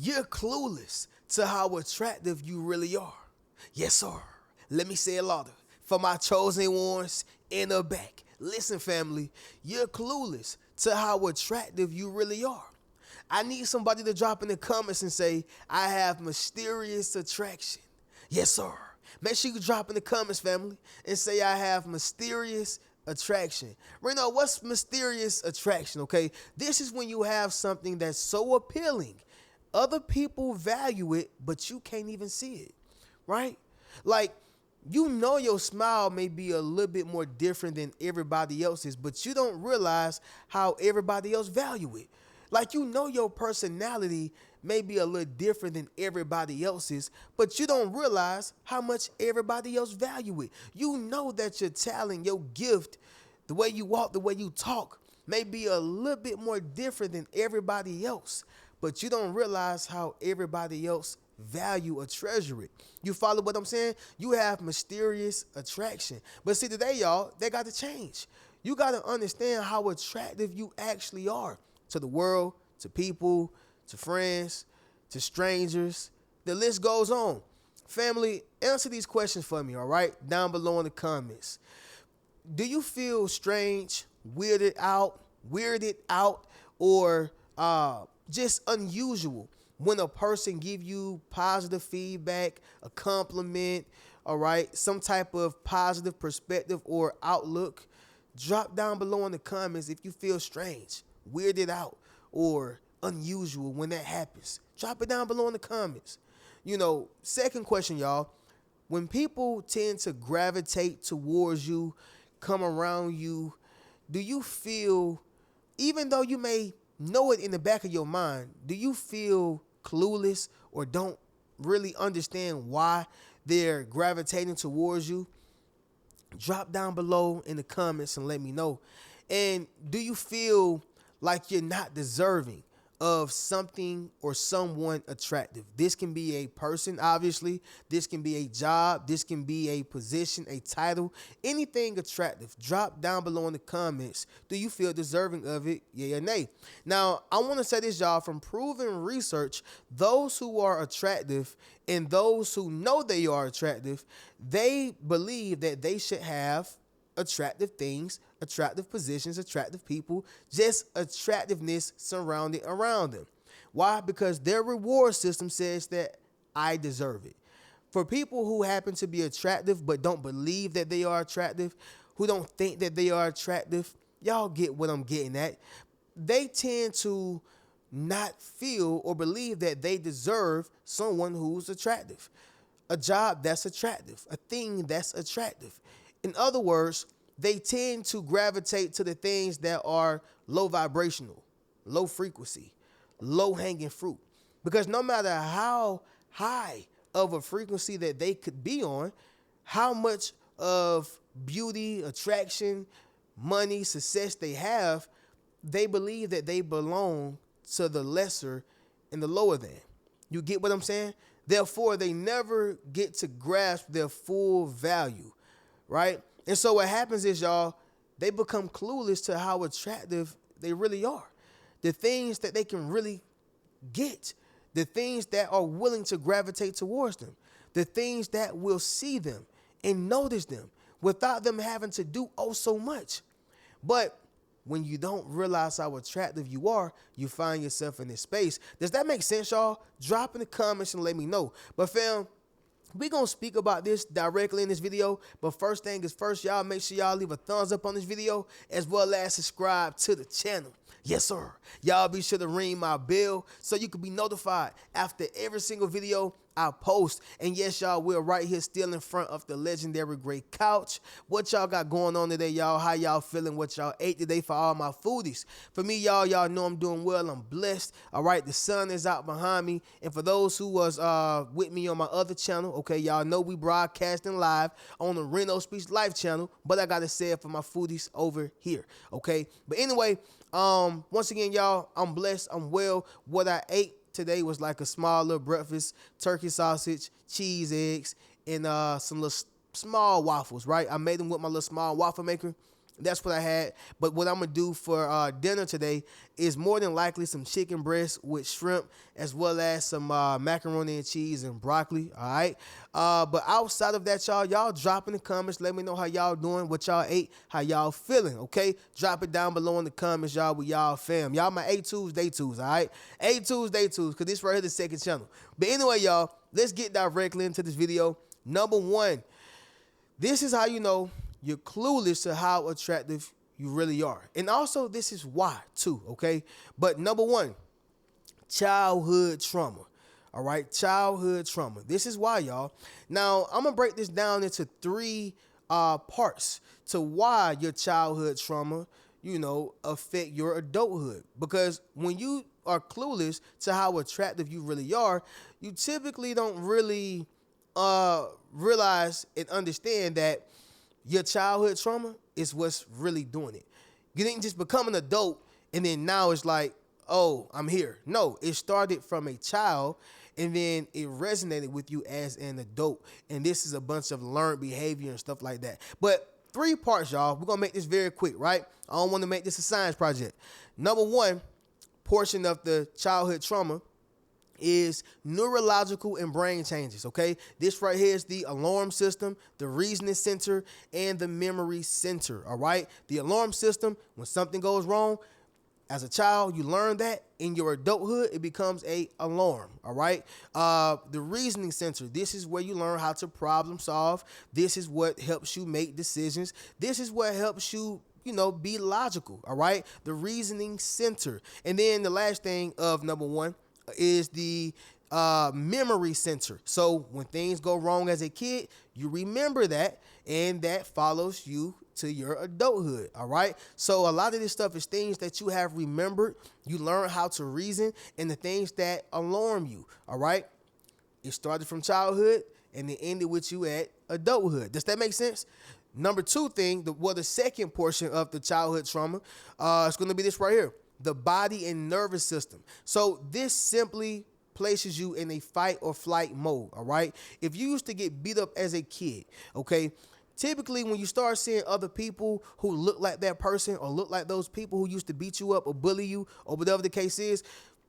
You're clueless to how attractive you really are. Yes, sir. Let me say it louder. For my chosen ones in the back. Listen, family, you're clueless to how attractive you really are. I need somebody to drop in the comments and say, I have mysterious attraction. Yes, sir. Make sure you drop in the comments, family, and say, I have mysterious attraction. Reno, what's mysterious attraction, okay? This is when you have something that's so appealing. Other people value it, but you can't even see it, right? Like, you know your smile may be a little bit more different than everybody else's, but you don't realize how everybody else value it. Like, you know your personality may be a little different than everybody else's, but you don't realize how much everybody else value it. You know that your talent, your gift, the way you walk, the way you talk may be a little bit more different than everybody else, but you don't realize how everybody else value or treasure it. You follow what I'm saying? You have mysterious attraction. But see, today, y'all, they got to change. You got to understand how attractive you actually are to the world, to people, to friends, to strangers. The list goes on. Family, answer these questions for me, all right? Down below in the comments. Do you feel strange, weirded out, or just unusual when a person give you positive feedback, a compliment, all right, some type of positive perspective or outlook? Drop down below in the comments if you feel strange, weirded out, or unusual when that happens. Drop it down below in the comments. Second question, y'all. When people tend to gravitate towards you, come around you, do you feel, even though you may know it in the back of your mind, do you feel clueless or don't really understand why they're gravitating towards you? Drop down below in the comments and let me know. And do you feel like you're not deserving of something or someone attractive? This can be a person, obviously. This can be a job. This can be a position, a title, anything attractive. Drop down below in the comments. Do you feel deserving of it? Yeah or nay? Now, I want to say this, y'all. From proven research, those who are attractive and those who know they are attractive, they believe that they should have attractive things, attractive positions, attractive people, just attractiveness surrounding around them. Why? Because their reward system says that I deserve it. For people who happen to be attractive but don't believe that they are attractive, who don't think that they are attractive, y'all get what I'm getting at. They tend to not feel or believe that they deserve someone who's attractive, a job that's attractive, a thing that's attractive. In other words, they tend to gravitate to the things that are low vibrational, low frequency, low hanging fruit. Because no matter how high of a frequency that they could be on, how much of beauty, attraction, money, success they have, they believe that they belong to the lesser and the lower than. You get what I'm saying? Therefore, they never get to grasp their full value, right? And so what happens is, y'all, they become clueless to how attractive they really are. The things that they can really get, the things that are willing to gravitate towards them, the things that will see them and notice them without them having to do oh so much. But when you don't realize how attractive you are, you find yourself in this space. Does that make sense, y'all? Drop in the comments and let me know. But fam, we're going to speak about this directly in this video, but first thing is first, y'all make sure y'all leave a thumbs up on this video as well as subscribe to the channel. Yes, sir. Y'all be sure to ring my bell so you can be notified after every single video I post. And yes, y'all, we're right here still in front of the legendary great couch. What y'all got going on today, y'all? How y'all feeling? What y'all ate today for all my foodies? For me, y'all know I'm doing well. I'm blessed. All right, the sun is out behind me. And for those who was with me on my other channel, okay, y'all know we broadcasting live on the Reno Speech Life channel, but I got to say it for my foodies over here, okay? But anyway, once again, y'all, I'm blessed. I'm well. What I ate today was like a small little breakfast: turkey sausage, cheese, eggs, and some little small waffles, right? I made them with my little small waffle maker. That's what I had. But what I'm gonna do for dinner today is more than likely some chicken breast with shrimp, as well as some macaroni and cheese and broccoli. All right. But outside of that, y'all drop in the comments. Let me know how y'all doing, what y'all ate, how y'all feeling. Okay. Drop it down below in the comments, y'all, with y'all fam. Y'all my A2s, day twos. All right. A2s, day twos, cause this right here the second channel. But anyway, y'all, let's get directly into this video. Number one, this is how you know you're clueless to how attractive you really are. And also, this is why, too, okay? But number one, childhood trauma. All right, childhood trauma. This is why, y'all. Now, I'm going to break this down into three parts to why your childhood trauma, affect your adulthood. Because when you are clueless to how attractive you really are, you typically don't really realize and understand that your childhood trauma is what's really doing it. You didn't just become an adult and then now it's like, oh, I'm here. No, it started from a child and then it resonated with you as an adult. And this is a bunch of learned behavior and stuff like that. But three parts, y'all. We're going to make this very quick, right? I don't want to make this a science project. Number one portion of the childhood trauma is neurological and brain changes, okay? This right here is the alarm system, the reasoning center, and the memory center, all right? The alarm system, when something goes wrong, as a child, you learn that. In your adulthood, it becomes a alarm, all right? The reasoning center, this is where you learn how to problem solve. This is what helps you make decisions. This is what helps you be logical, all right? The reasoning center. And then the last thing of number one is the memory center. So when things go wrong as a kid, you remember that, and that follows you to your adulthood, all right? So a lot of this stuff is things that you have remembered, you learn how to reason, and the things that alarm you, all right? It started from childhood, and it ended with you at adulthood. Does that make sense? Number two thing, the second portion of the childhood trauma is going to be this right here. The body and nervous system. So this simply places you in a fight or flight mode, all right? If you used to get beat up as a kid, okay, typically when you start seeing other people who look like that person or look like those people who used to beat you up or bully you or whatever the case is,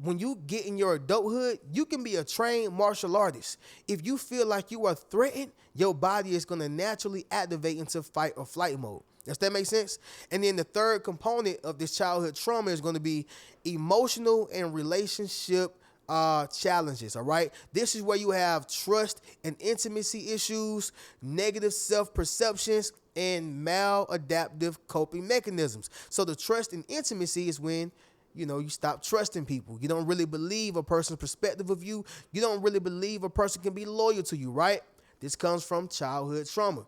when you get in your adulthood, you can be a trained martial artist. If you feel like you are threatened, your body is going to naturally activate into fight or flight mode. Does that make sense? And then the third component of this childhood trauma is going to be emotional and relationship challenges, all right? This is where you have trust and intimacy issues, negative self-perceptions, and maladaptive coping mechanisms. So the trust and intimacy is when you stop trusting people. You don't really believe a person's perspective of you. You don't really believe a person can be loyal to you, right? This comes from childhood trauma.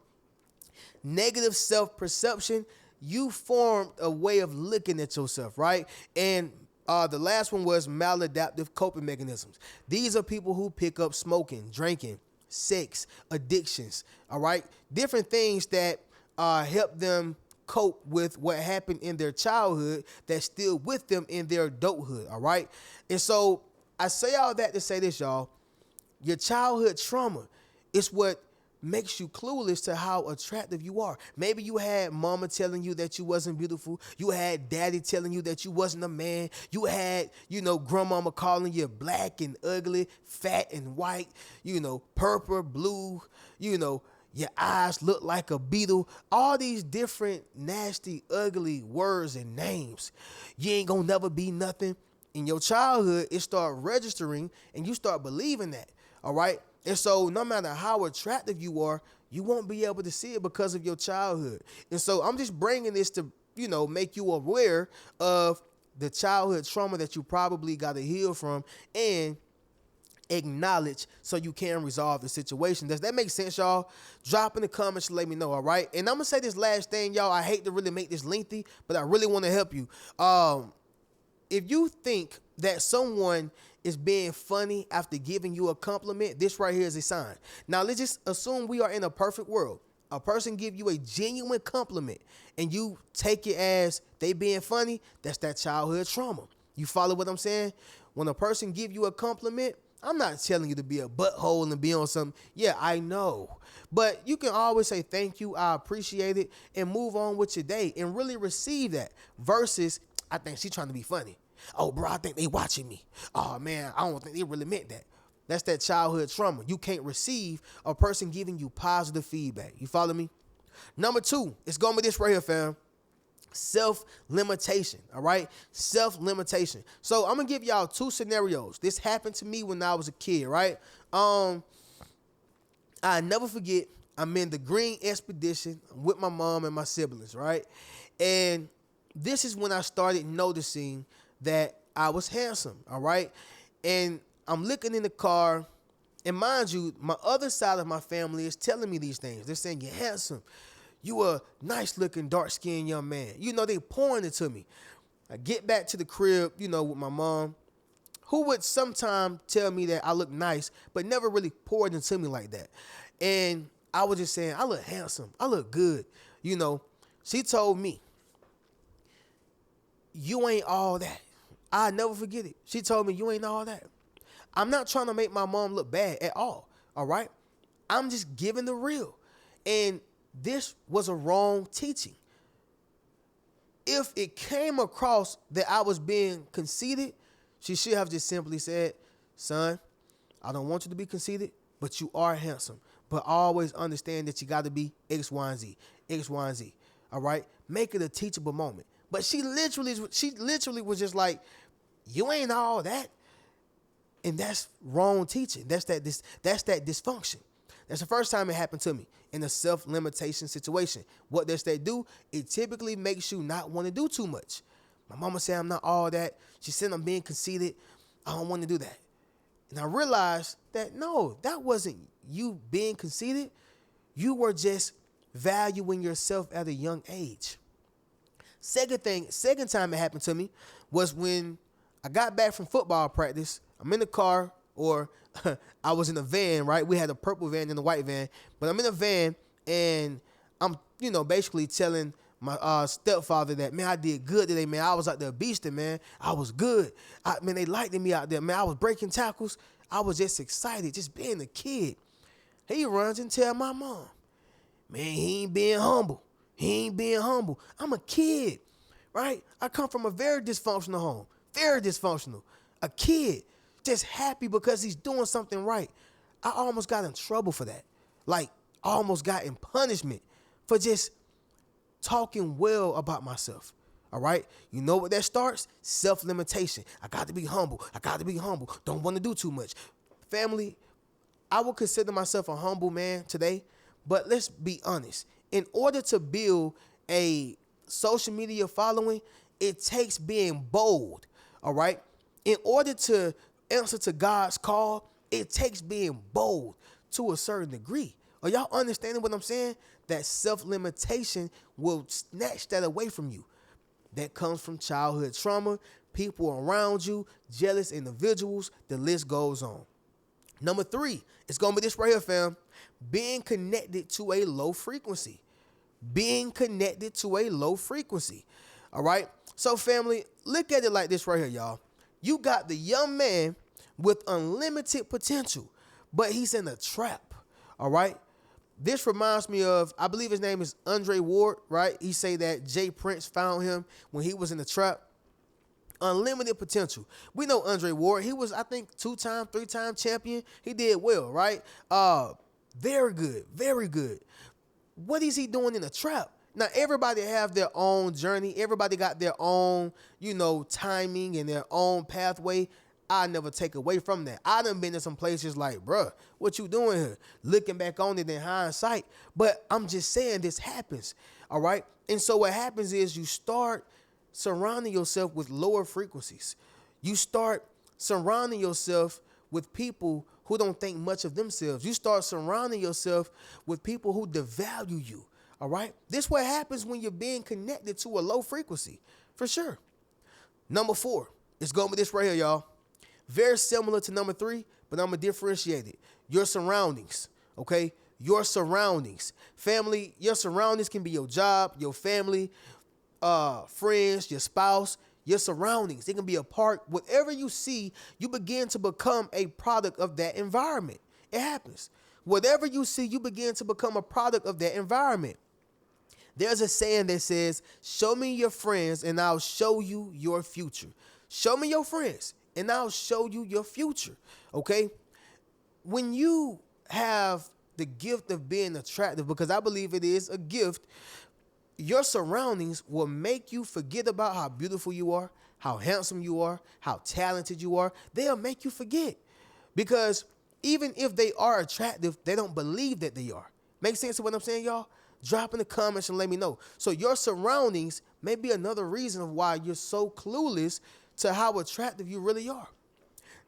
Negative self-perception, you formed a way of looking at yourself, right? And the last one was maladaptive coping mechanisms. These are people who pick up smoking, drinking, sex, addictions, all right? Different things that help them cope with what happened in their childhood that's still with them in their adulthood, all right? And so I say all that to say this, y'all. Your childhood trauma is what makes you clueless to how attractive you are. Maybe you had mama telling you that you wasn't beautiful. You had daddy telling you that you wasn't a man. You had, grandmama calling you black and ugly, fat and white, purple, blue, your eyes look like a beetle. All these different nasty, ugly words and names. You ain't gonna never be nothing. In your childhood, it start registering and you start believing that, all right? And so no matter how attractive you are, you won't be able to see it because of your childhood. And so I'm just bringing this to, make you aware of the childhood trauma that you probably got to heal from and acknowledge so you can resolve the situation. Does that make sense, y'all? Drop in the comments to let me know, all right? And I'm going to say this last thing, y'all. I hate to really make this lengthy, but I really want to help you. If you think that someone is being funny after giving you a compliment, this right here is a sign. Now, let's just assume we are in a perfect world. A person give you a genuine compliment and you take it as they being funny, that's that childhood trauma. You follow what I'm saying? When a person give you a compliment, I'm not telling you to be a butthole and be on something. Yeah, I know. But you can always say thank you, I appreciate it, and move on with your day and really receive that. Versus, I think she's trying to be funny. Oh, bro, I think they watching me. Oh, man, I don't think they really meant that. That's that childhood trauma. You can't receive a person giving you positive feedback. You follow me? Number two, it's going to be this right here, fam. Self-limitation, all right? Self-limitation. So I'm going to give y'all two scenarios. This happened to me when I was a kid, right? I never forget, I'm in the Green Expedition with my mom and my siblings, right? And this is when I started noticing that I was handsome, all right? And I'm looking in the car, and mind you, my other side of my family is telling me these things. They're saying, you're handsome. You a nice-looking, dark-skinned young man. You know, they pouring it to me. I get back to the crib, you know, with my mom, who would sometimes tell me that I look nice, but never really poured into me like that. And I was just saying, I look handsome. I look good. You know, she told me, you ain't all that. I never forget it. She told me, you ain't all that. I'm not trying to make my mom look bad at all right? I'm just giving the real. And this was a wrong teaching. If it came across that I was being conceited, she should have just simply said, son, I don't want you to be conceited, but you are handsome. But always understand that you got to be X, Y, and Z. X, Y, and Z. All right? Make it a teachable moment. But she literally was just like, you ain't all that. And that's wrong teaching. That's that dysfunction. That's the first time it happened to me in a self-limitation situation. What does that do? It typically makes you not want to do too much. My mama said I'm not all that. She said I'm being conceited. I don't want to do that. And I realized that no, that wasn't you being conceited. You were just valuing yourself at a young age. Second time it happened to me was when I got back from football practice. I'm in the car, or I was in a van, right? We had a purple van and a white van, but I'm in a van and I'm, basically telling my stepfather that, man, I did good today, man. I was out there beasting, man. I was good. Man, they liked me out there, man. I was breaking tackles. I was just excited, just being a kid. He runs and tell my mom, man, he ain't being humble. He ain't being humble. I'm a kid, right? I come from a very dysfunctional home, very dysfunctional. A kid, just happy because he's doing something right. I almost got in trouble for that. Like, I almost got in punishment for just talking well about myself. All right? You know what that starts? Self-limitation. I got to be humble. I got to be humble. Don't want to do too much. Family, I would consider myself a humble man today, but let's be honest. In order to build a social media following, it takes being bold. All right? In order to answer to God's call, it takes being bold to a certain degree. Are y'all understanding what I'm saying? That self-limitation will snatch that away from you. That comes from childhood trauma, people around you, jealous individuals, the list goes on. Number 3, it's going to be this right here, fam. Being connected to a low frequency. Being connected to a low frequency. All right? So, family, look at it like this right here, y'all. You got the young man with unlimited potential, but he's in a trap, all right? This reminds me of, I believe his name is Andre Ward, right? He say that Jay Prince found him when he was in the trap. Unlimited potential. We know Andre Ward. He was, I think, 2-time, 3-time champion. He did well, right? Very good, very good. What is he doing in the trap? Now, everybody have their own journey. Everybody got their own, timing and their own pathway. I never take away from that. I done been to some places like, bruh, what you doing here? Looking back on it in hindsight. But I'm just saying this happens, all right? And so what happens is you start surrounding yourself with lower frequencies. You start surrounding yourself with people who don't think much of themselves. You start surrounding yourself with people who devalue you. All right? This is what happens when you're being connected to a low frequency, for sure. Number 4, it's going to be this right here, y'all. Very similar to number 3, but I'm going to differentiate it. Your surroundings, okay? Your surroundings. Family, your surroundings can be your job, your family, friends, your spouse. your surroundings. It can be a park. Whatever you see, you begin to become a product of that environment. It happens. Whatever you see, you begin to become a product of that environment. There's a saying that says, show me your friends and I'll show you your future. Show me your friends and I'll show you your future. Okay? When you have the gift of being attractive, because I believe it is a gift, your surroundings will make you forget about how beautiful you are, how handsome you are, how talented you are. They'll make you forget. Because even if they are attractive, they don't believe that they are. Make sense of what I'm saying, y'all? Drop in the comments and let me know. So your surroundings may be another reason of why you're so clueless to how attractive you really are.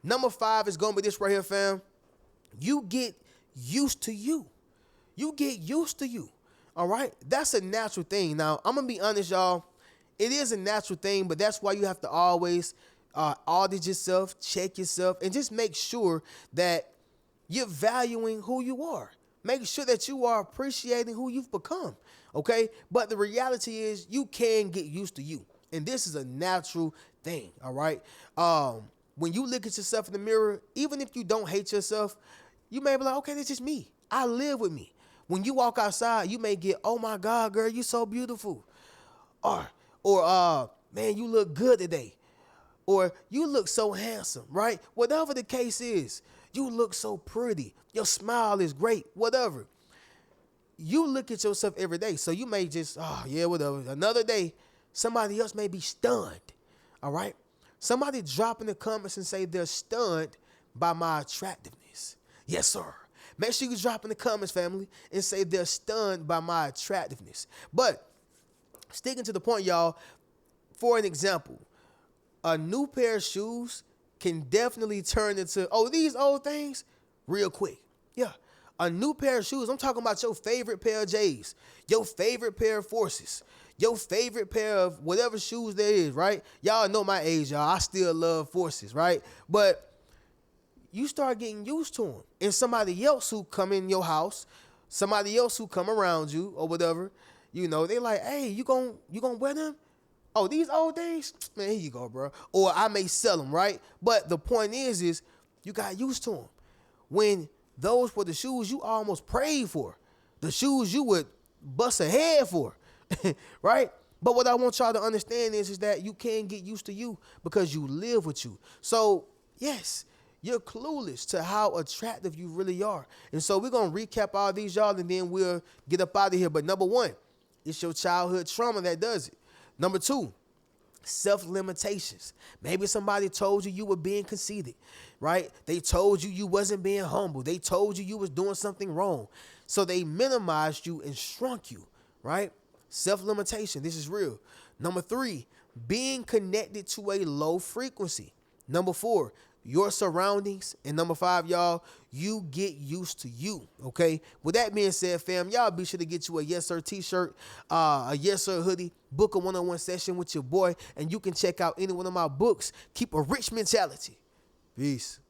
Number 5 is going to be this right here, fam. You get used to you. You get used to you. All right? That's a natural thing. Now, I'm going to be honest, y'all. It is a natural thing, but that's why you have to always audit yourself, check yourself, and just make sure that you're valuing who you are. Make sure that you are appreciating who you've become, okay? But the reality is you can get used to you, and this is a natural thing, all right? When you look at yourself in the mirror, even if you don't hate yourself, you may be like, okay, that's just me. I live with me. When you walk outside, you may get, oh my God, girl, you're so beautiful. Or man, you look good today. Or you look so handsome, right? Whatever the case is, you look so pretty. Your smile is great, whatever. You look at yourself every day. So you may just, oh, yeah, whatever. Another day, somebody else may be stunned, all right? Somebody drop in the comments and say they're stunned by my attractiveness. Yes, sir. Make sure you drop in the comments, family, and say they're stunned by my attractiveness. But sticking to the point, y'all, for an example, a new pair of shoes can definitely turn into, oh, these old things, real quick. Yeah. A new pair of shoes, I'm talking about your favorite pair of J's, your favorite pair of Forces, your favorite pair of whatever shoes there is, right? Y'all know my age, y'all. I still love Forces, right? But you start getting used to them. And somebody else who come in your house, somebody else who come around you or whatever, you know, they like, hey, you gonna wear them? Oh, these old things? Man, here you go, bro. Or I may sell them, right? But the point is you got used to them. When those were the shoes you almost prayed for, the shoes you would bust a head for, right? But what I want y'all to understand is that you can get used to you because you live with you. So, yes, you're clueless to how attractive you really are. And so we're going to recap all these, y'all, and then we'll get up out of here. But number 1, it's your childhood trauma that does it. Number 2, self-limitations. Maybe somebody told you were being conceited, right? They told you wasn't being humble. They told you was doing something wrong. So they minimized you and shrunk you, right? Self-limitation. This is real. Number 3, being connected to a low frequency. Number 4, your surroundings. And number 5, y'all, you get used to you, okay? With that being said, fam, y'all be sure to get you a Yes Sir t-shirt, a Yes Sir hoodie, book a one-on-one session with your boy, and you can check out any one of my books. Keep a rich mentality. Peace.